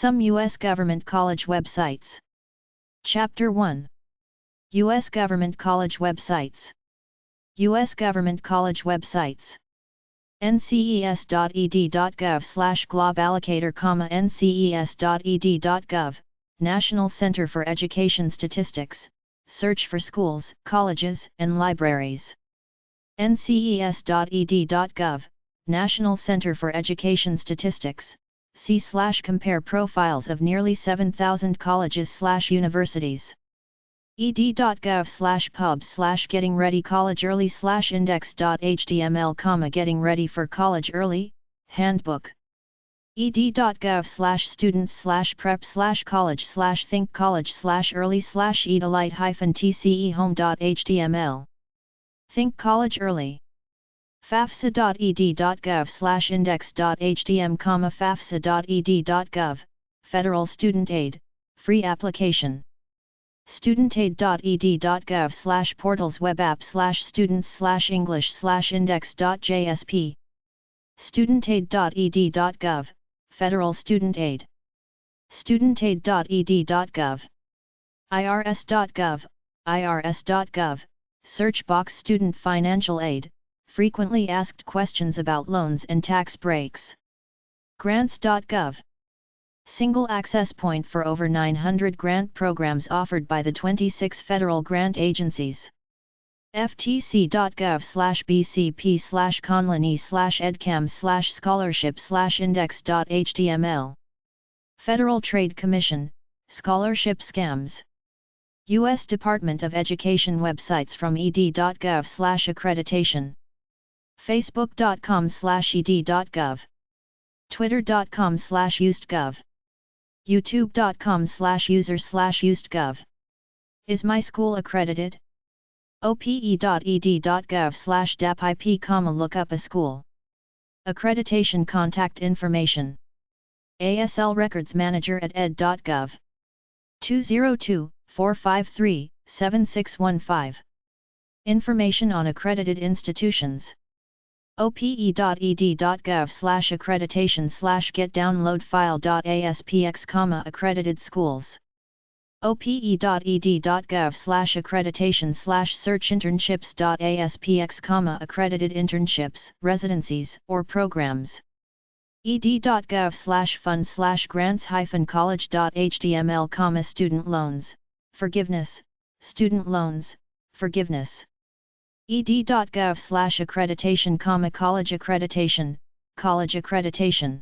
Some U.S. government college websites. Chapter 1. U.S. government college websites. U.S. government college websites. nces.ed.gov/globallocator, nces.ed.gov, National Center for Education Statistics, search for schools, colleges, and libraries. nces.ed.gov, National Center for Education Statistics, see/compare profiles of nearly 7,000 colleges/universities. ed.gov/pub/getting ready college early/index.html, getting ready for college early, handbook. ed.gov/students/prep/college/think college/early/edalite-tce home.html. Think college early. fafsa.ed.gov/index.htm, fafsa.ed.gov, Federal Student Aid, free application. studentaid.ed.gov/portals web app/students/english/index.jsp. studentaid.ed.gov, Federal Student Aid. studentaid.ed.gov. irs.gov, irs.gov, search box student financial aid, frequently asked questions about loans and tax breaks. grants.gov. Single access point for over 900 grant programs offered by the 26 federal grant agencies. ftc.gov/bcp/conlani/edcam/scholarship/index.html. Federal Trade Commission, scholarship scams. U.S. Department of Education websites from ed.gov/accreditation. facebook.com/ed.gov. twitter.com/usedgov. youtube.com/user/usedgov. Is my school accredited? ope.ed.gov/dapip, look up a school. Accreditation contact information. ASL Records Manager at ed.gov. 202-453-7615. Information on accredited institutions. ope.ed.gov/accreditation/get download file.aspx, accredited schools. ope.ed.gov/accreditation/search internships.aspx, accredited internships, residencies, or programs. ed.gov/fund/grants-college.html, student loans, forgiveness, student loans, forgiveness. ed.gov/accreditation, college accreditation, college accreditation.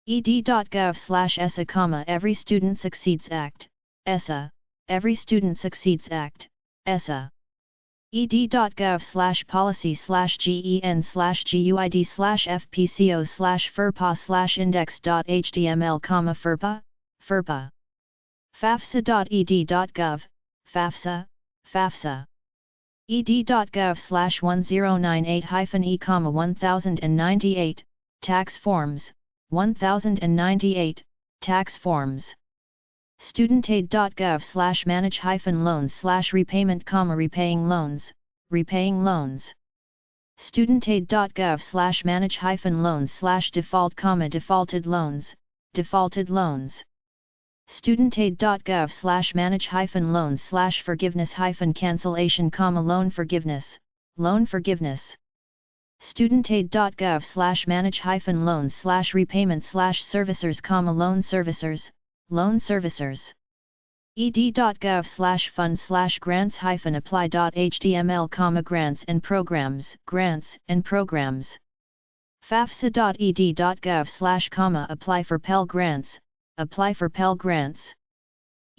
ed.gov/ESSA, Every Student Succeeds Act, ESSA, Every Student Succeeds Act, ESSA. ed.gov/policy/guid/fpco/FRPA/index.html, FERPA, FERPA. fafsa.ed.gov, FAFSA, FAFSA. ed.gov/1098-e, 1098, tax forms, 1098, tax forms. studentaid.gov/manage-loans/repayment, repaying loans, repaying loans. studentaid.gov/manage-loans/default, defaulted loans, defaulted loans. studentaid.gov/manage-loans/forgiveness-cancellation, loan forgiveness, loan forgiveness. studentaid.gov/manage-loans/repayment/servicers, loan servicers, loan servicers. ed.gov/fund/grants-apply.html, grants and programs, grants and programs. fafsa.ed.gov/ apply for Pell Grants, apply for Pell Grants.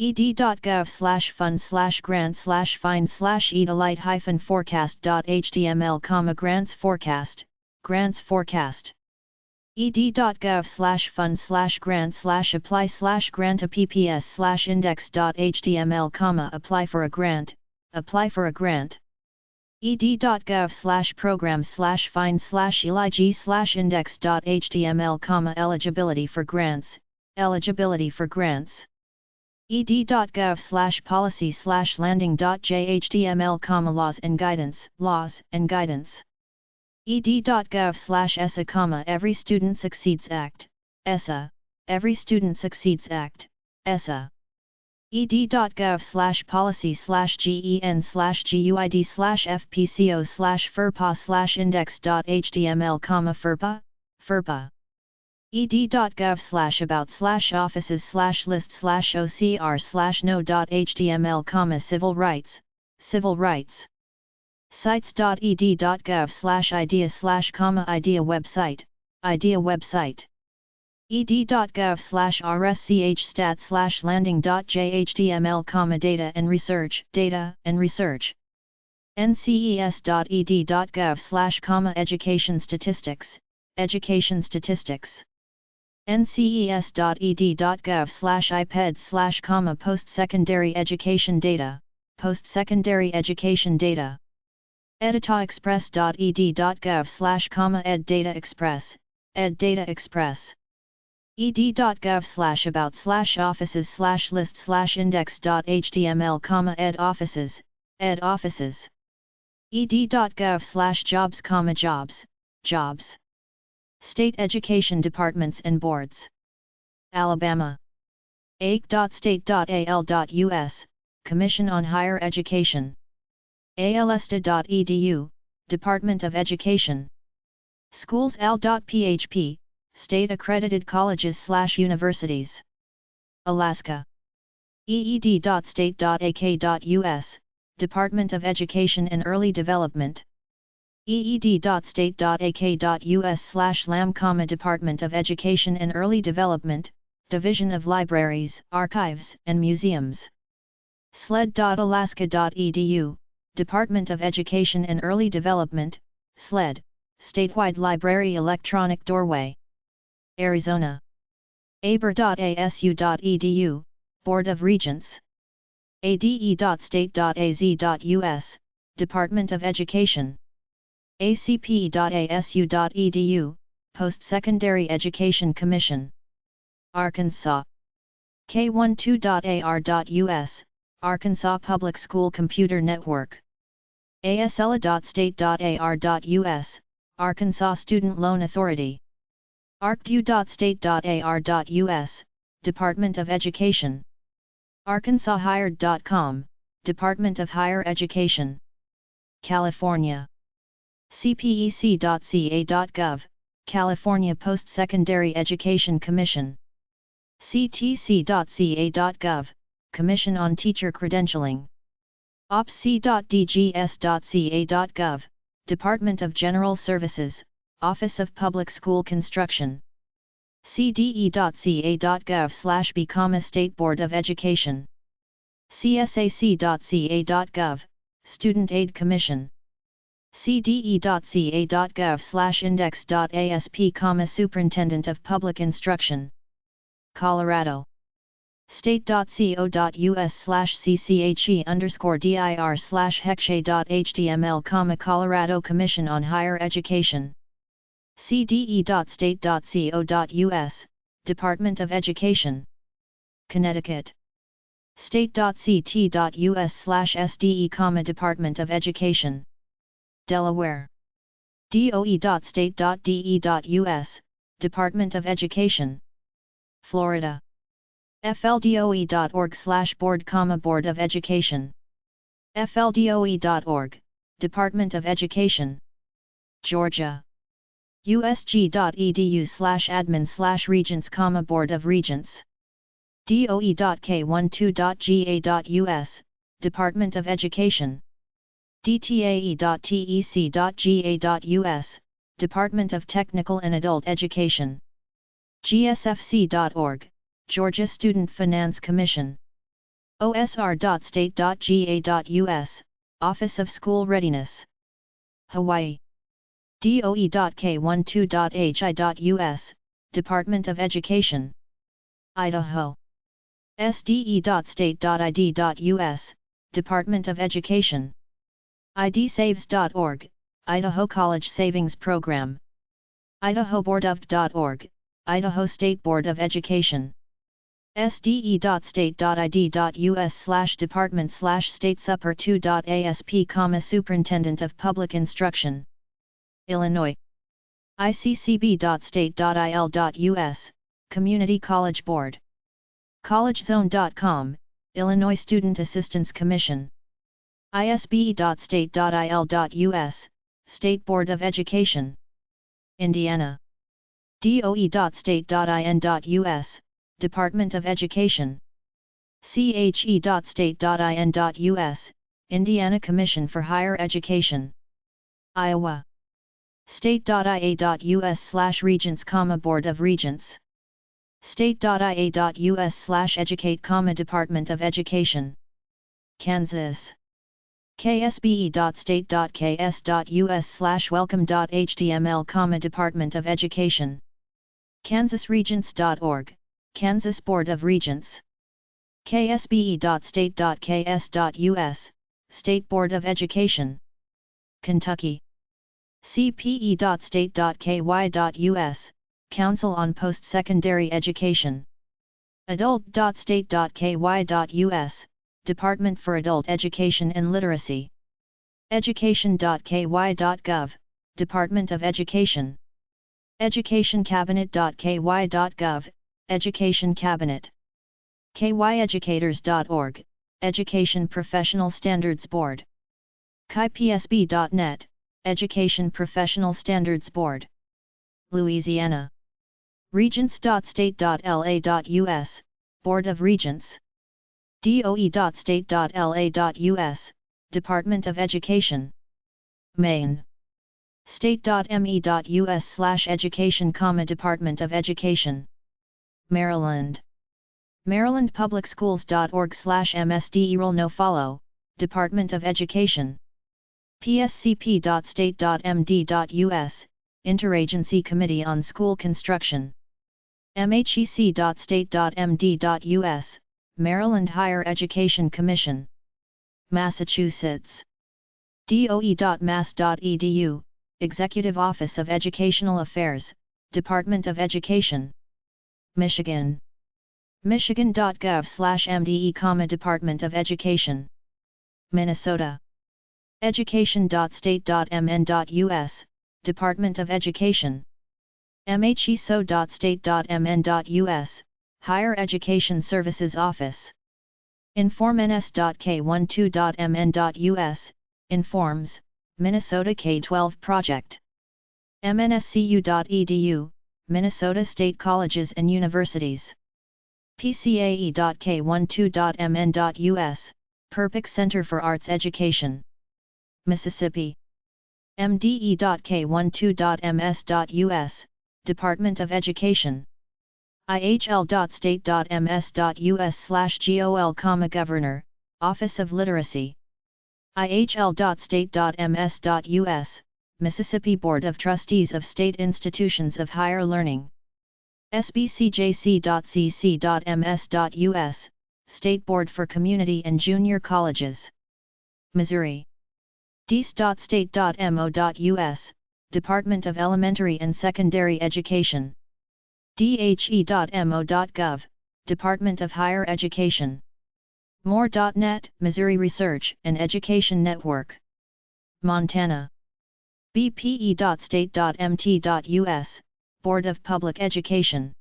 ed.gov/fund/grant/find/edalite-forecast.html, grants forecast, grants forecast. ed.gov/fund/grant/apply/grant-apps/index.html, apply for a grant, apply for a grant. ed.gov/program/find/elig/index.html, eligibility for grants, eligibility for grants. ed.gov/policy/landing.jhtml, laws and guidance, laws and guidance. ed.gov/ESSA, Every Student Succeeds Act, ESSA. Every Student Succeeds Act, ESSA. ed.gov/policy/guid/fpco/FRPA/index.html, FERPA. ed.gov/about/offices/lists/ocr/no.html, civil rights. sites.ed.gov/idea/idea website, ed.gov/rschstat/landing.jhtml, data and research. nces.ed.gov/education statistics, education statistics. nces.ed.gov/iped/post-secondary education data, post-secondary education data. editaexpress.ed.gov/ed-data-express, ed-data-express. ed.gov/about/offices/lists/index.html, ed-offices, ed-offices. ed.gov/jobs, jobs. State Education Departments and Boards. Alabama. aec.state.al.us, Commission on Higher Education. alesta.edu, Department of Education. Schools.al.php, State Accredited Colleges/Universities. Alaska. eed.state.ak.us, Department of Education and Early Development. eed.state.ak.us/LAM, Department of Education and Early Development, Division of Libraries, Archives, and Museums. sled.alaska.edu, Department of Education and Early Development, SLED, Statewide Library Electronic Doorway. Arizona. aber.asu.edu, Board of Regents. ade.state.az.us, Department of Education. acp.asu.edu, Post-Secondary Education Commission. Arkansas. k12.ar.us, Arkansas Public School Computer Network. asla.state.ar.us, Arkansas Student Loan Authority. arcdu.state.ar.us, Department of Education. arkansashired.com, Department of Higher Education. California. cpec.ca.gov, California Post-Secondary Education Commission. ctc.ca.gov, Commission on Teacher Credentialing. opc.dgs.ca.gov, Department of General Services, Office of Public School Construction. cde.ca.gov/BCOMA, State Board of Education. csac.ca.gov, Student Aid Commission. cde.ca.gov/index.asp, Superintendent of Public Instruction. Colorado. state.co.us/cche_dir/hecshay.html, Colorado Commission on Higher Education. cde.state.co.us, Department of Education. Connecticut. state.ct.us/SDE, Department of Education. Delaware. doe.state.de.us, Department of Education. Florida. fldoe.org/board, Board of Education. fldoe.org, Department of Education. Georgia. usg.edu/admin/regents, Board of Regents. doe.k12.ga.us, Department of Education. dtae.tec.ga.us, Department of Technical and Adult Education. gsfc.org, Georgia Student Finance Commission. osr.state.ga.us, Office of School Readiness. Hawaii. doe.k12.hi.us, Department of Education. Idaho. sde.state.id.us, Department of Education. idsaves.org, Idaho College Savings Program. idahoboardof.org, Idaho State Board of Education. sde.state.id.us/department/statesupper2.asp, Superintendent of Public Instruction. Illinois. iccb.state.il.us, Community College Board. collegezone.com, Illinois Student Assistance Commission. isbe.state.il.us, State Board of Education. Indiana. doe.state.in.us, Department of Education. che.state.in.us, Indiana Commission for Higher Education. Iowa. state.ia.us/regents, Board of Regents. state.ia.us/educate, Department of Education. Kansas. ksbe.state.ks.us/welcome.html, Department of Education. kansasregents.org, Kansas Board of Regents. ksbe.state.ks.us, State Board of Education. Kentucky. cpe.state.ky.us, Council on Post-Secondary Education. adult.state.ky.us, Department for Adult Education and Literacy. education.ky.gov, Department of Education. educationcabinet.ky.gov, Education Cabinet. kyeducators.org, Education Professional Standards Board. kypsb.net, Education Professional Standards Board. Louisiana. regents.state.la.us, Board of Regents. doe.state.la.us, Department of Education. Maine. state.me.us/education, Department of Education. Maryland. marylandpublicschools.org/msde rule no follow, Department of Education. pscp.state.md.us, Interagency Committee on School Construction. mhec.state.md.us, Maryland Higher Education Commission. Massachusetts. doe.mass.edu, Executive Office of Educational Affairs, Department of Education. Michigan. michigan.gov/mde, Department of Education. Minnesota. education.state.mn.us, Department of Education. mheso.state.mn.us, Higher Education Services Office. informns.k12.mn.us, Informs, Minnesota K-12 Project. mnscu.edu, Minnesota State Colleges and Universities. pcae.k12.mn.us, Perpic Center for Arts Education. Mississippi. mde.k12.ms.us, Department of Education. ihl.state.ms.us/gol, Governor, Office of Literacy. ihl.state.ms.us, Mississippi Board of Trustees of State Institutions of Higher Learning. sbcjc.cc.ms.us, State Board for Community and Junior Colleges. Missouri. dees.state.mo.us, Department of Elementary and Secondary Education. dhe.mo.gov, Department of Higher Education. More.net, Missouri Research and Education Network. Montana. bpe.state.mt.us, Board of Public Education.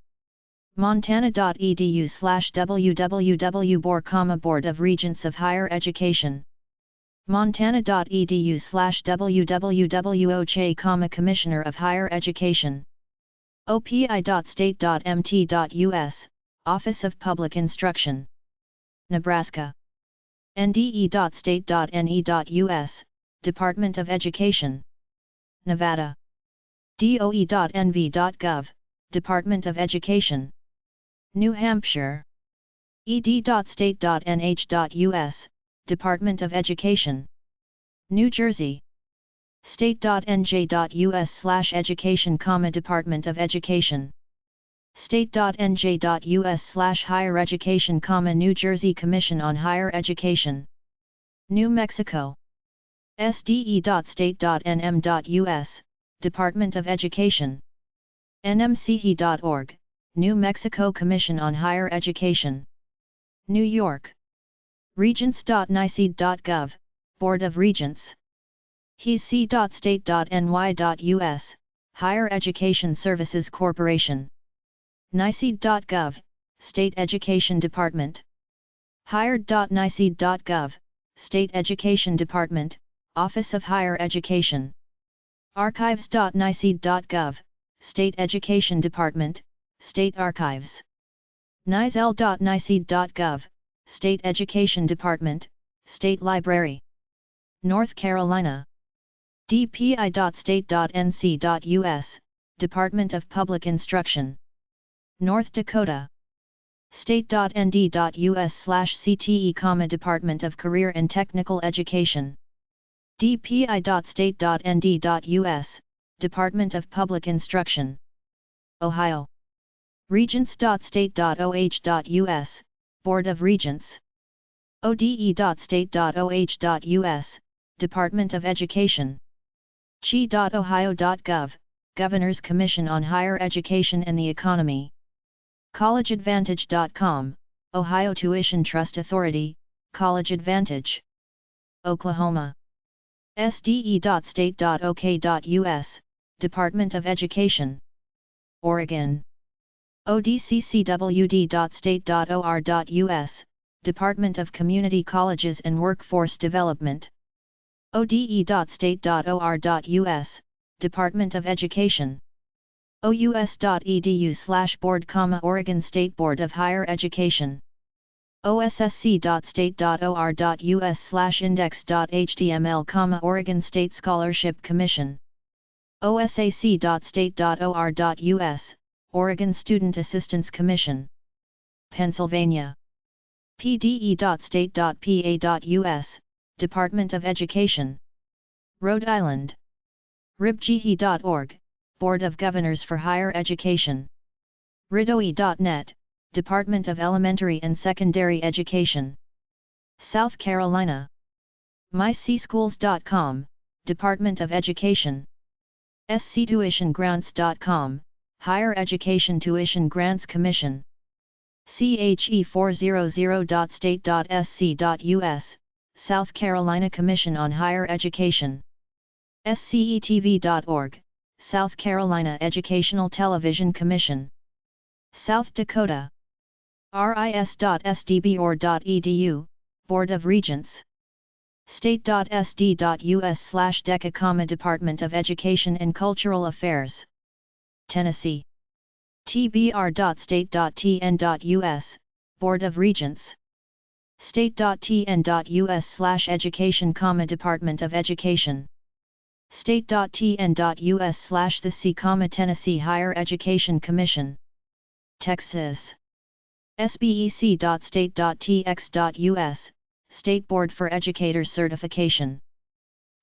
montana.edu/www.bor, Board of Regents of Higher Education. montana.edu/www.oche, Commissioner of Higher Education. opi.state.mt.us, Office of Public Instruction. Nebraska. nde.state.ne.us, Department of Education. Nevada. doe.nv.gov, Department of Education. New Hampshire. ed.state.nh.us, Department of Education. New Jersey. state.nj.us/education, Department of Education. state.nj.us/higher education, New Jersey Commission on Higher Education. New Mexico. sde.state.nm.us, Department of Education. nmche.org, New Mexico Commission on Higher Education. New York. regents.nicd.gov, Board of Regents. hec.state.ny.us, Higher Education Services Corporation. NYSED.gov, State Education Department. Hired.nyseed.gov, State Education Department, Office of Higher Education. Archives.nyseed.gov, State Education Department, State Archives. NYSEL.nyseed.gov, State Education Department, State Library. North Carolina. dpi.state.nc.us, Department of Public Instruction. North Dakota. state.nd.us/cte, Department of Career and Technical Education. dpi.state.nd.us, Department of Public Instruction. Ohio. regents.state.oh.us, Board of Regents. ode.state.oh.us, Department of Education. chi.ohio.gov, Governor's Commission on Higher Education and the Economy. collegeadvantage.com, Ohio Tuition Trust Authority, College Advantage. Oklahoma. sde.state.ok.us, Department of Education. Oregon. odccwd.state.or.us, Department of Community Colleges and Workforce Development. ode.state.or.us, Department of Education. ous.edu/board, Oregon State Board of Higher Education. ossc.state.or.us/index.html, Oregon State Scholarship Commission. osac.state.or.us, Oregon Student Assistance Commission. Pennsylvania. pde.state.pa.us, Department of Education. Rhode Island. ribghe.org, Board of Governors for Higher Education. ridoe.net, Department of Elementary and Secondary Education. South Carolina. mycschools.com, Department of Education. sctuitiongrants.com, Higher Education Tuition Grants Commission. che400.state.sc.us, South Carolina Commission on Higher Education. scetv.org, South Carolina Educational Television Commission. South Dakota. ris.sdbor.edu, Board of Regents. state.sd.us/DECA, Department of Education and Cultural Affairs. Tennessee. tbr.state.tn.us, Board of Regents. state.tn.us/education, Department of Education. state.tn.us/the C, Tennessee Higher Education Commission. Texas. sbec.state.tx.us, State Board for Educators Certification.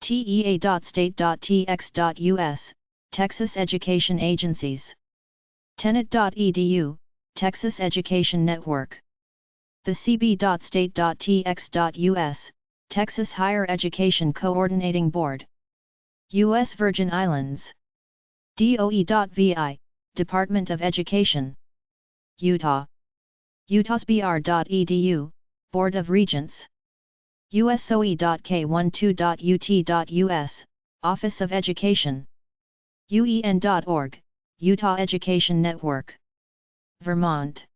tea.state.tx.us, Texas Education Agencies. tenet.edu, Texas Education Network. The cb.state.tx.us, Texas Higher Education Coordinating Board. U.S. Virgin Islands. doe.vi, Department of Education. Utah. utahsbr.edu, Board of Regents. usoe.k12.ut.us, Office of Education. uen.org, Utah Education Network. Vermont.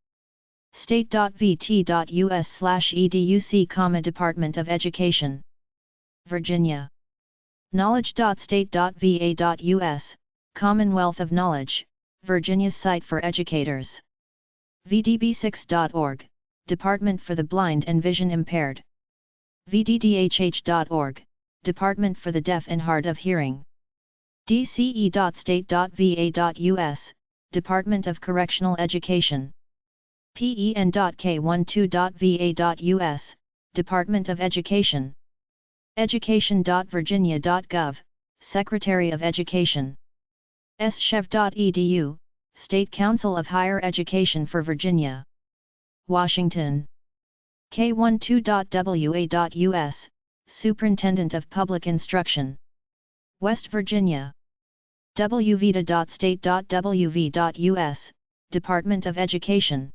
state.vt.us/educ, Department of Education. Virginia. knowledge.state.va.us, Commonwealth of Knowledge, Virginia's site for educators. vdb6.org, Department for the Blind and Vision Impaired. vddhh.org, Department for the Deaf and Hard of Hearing. dce.state.va.us, Department of Correctional Education. pen.k12.va.us, Department of Education. education.virginia.gov, Secretary of Education. schev.edu, State Council of Higher Education for Virginia. Washington. k12.wa.us, Superintendent of Public Instruction. West Virginia. wvita.state.wv.us, Department of Education.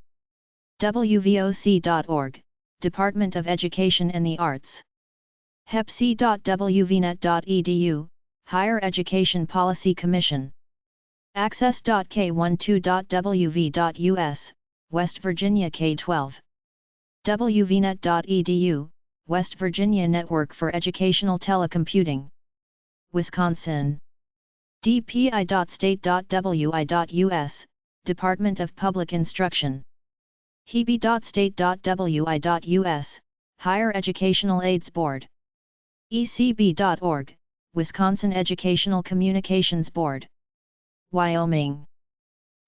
wvoc.org, Department of Education and the Arts. hepc.wvnet.edu, Higher Education Policy Commission. Access.k12.wv.us, West Virginia K-12. wvnet.edu, West Virginia Network for Educational Telecomputing. Wisconsin. dpi.state.wi.us, Department of Public Instruction. hebe.state.wi.us, Higher Educational Aids Board. ecb.org, Wisconsin Educational Communications Board. Wyoming.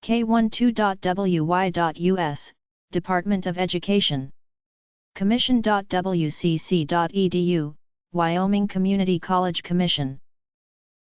k12.wy.us, Department of Education. commission.wcc.edu, Wyoming Community College Commission.